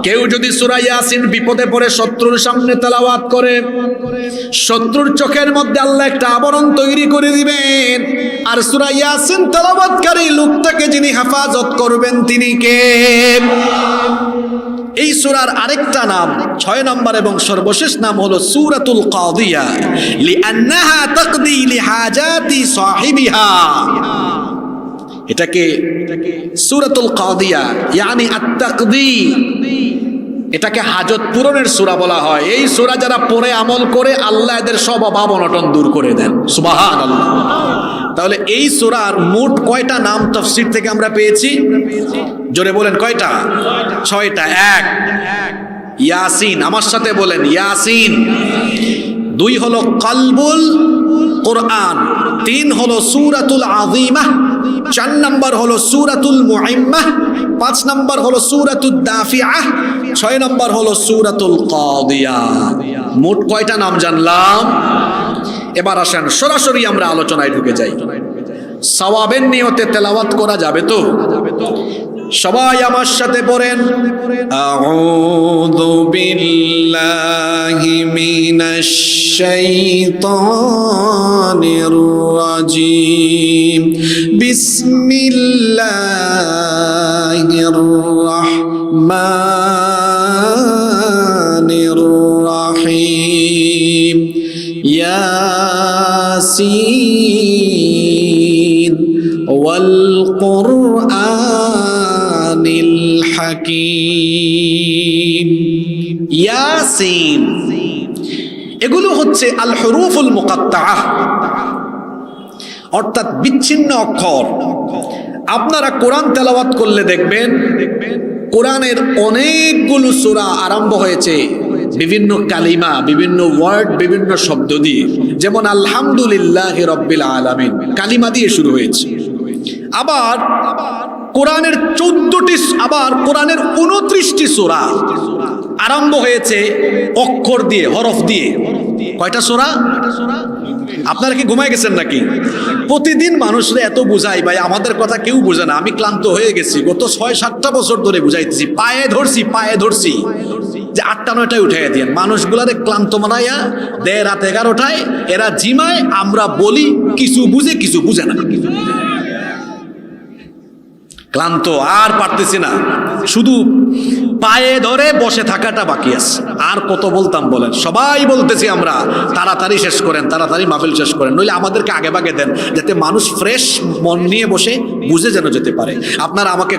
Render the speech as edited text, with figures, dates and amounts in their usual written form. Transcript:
কেউ যদি সূরা ইয়াসিন বিপদে পড়ে শত্রুর সামনে তেলাওয়াত করে, শত্রুর চোখের মধ্যে আল্লাহ একটা আবরণ তৈরি করে দিবেন। আর সূরা ইয়াসিন তেলাওয়াতকারী লোকটাকে যিনি হেফাজত করবেন তিনি কে? এই সূরার আরেকটা নাম 6 নম্বর এবং সর্বশেষ নাম হলো সূরাতুল কাদিয়া, লিআন্নাহা তাকদি লিহাজাতি সাহিবিহা। এটাকে সূরাতুল কাদিয়া ইয়ানি আত-তাকদি, এটাকে হাজত পূরণের সূরা বলা হয়। এই সূরা যারা পড়ে আমল করে আল্লাহ এদের সব অভাব অনটন দূর করে দেন। সুবহানাল্লাহ। তাহলে এই সূরার মোট কয়টা নাম তাফসীর থেকে আমরা পেয়েছি? জোরে বলেন কয়টা? 6টা। 1 ইয়াসিন, আমার সাথে বলেন ইয়াসিন। 2 হলো কলবুল কোরআন। 3 হলো সূরাতুল আযীমাহ। 4 নম্বর হলো সূরাতুল মুইম্মাহ। 5 নম্বর হলো সূরাতুদ দাফিআহ। 6 নম্বর হলো সূরাতুল কাদিয়া। মোট কয়টা নাম জানলাম? এবার আসেন সরাসরি আমরা আলোচনায় ঢুকে যাই। সওয়াবের নিয়তে তেলাওয়াত করা যাবে তো? সবাই আমার সাথে পড়েন, আউযু বিল্লাহি মিনাশ শাইতানির রাজিম, বিসমিল্লাহির রাহমানির রাহিম, ইয়াসিন ওয়াল কুরআনিল হাকীম। ইয়াসিন এগুলো হচ্ছে আল হুরুফুল মুকাত্তাআহ, অর্থাৎ বিচ্ছিন্ন অক্ষর। আপনারা কোরআন তেলাওয়াত করলে দেখবেন কোরআনের অনেকগুলো সূরা আরম্ভ হয়েছে বিভিন্ন কালিমা, বিভিন্ন ওয়ার্ড, বিভিন্ন শব্দ দিয়ে। যেমন আলহামদুলিল্লাহি রাব্বিল আলামিন কালিমা দিয়ে শুরু হয়েছে। আবার কোরআনের 14টি, আবার কোরআনের 29টি সূরা আরম্ভ হয়েছে অক্ষর দিয়ে, হরফ দিয়ে। কয়টা সূরা? আপনারা কি ঘুমায় গেছেন নাকি? প্রতিদিন মানুষরা এত বুঝাই, ভাই আমাদের কথা কেউ বুঝে না। আমি ক্লান্ত হয়ে গেছি, গত 6-7টা বছর ধরে বুঝাইতেছি, পায়ে ধরছি যে 8টা-9টায় উঠাইয়া দিয়েন। মানুষগুলারে ক্লান্ত মানাইয়া দেয় রাত 11টায়, এরা জিমায়, আমরা বলি কিছু বুঝে কিছু বুঝে না। ক্লান্ত, আর পারতেছি না, শুধু পায়ে ধরে বসে থাকাটা বাকি আছে। আর কত বলতাম বলেন? সবাই বলতেছি আমরা তাড়াতাড়ি শেষ করেন, তাড়াতাড়ি মাহফিল শেষ করেন, নইলে আমাদেরকে আগে ভাগে দেন, যাতে মানুষ ফ্রেশ মন নিয়ে বসে বুঝে যেন যেতে পারে। আপনারা আমাকে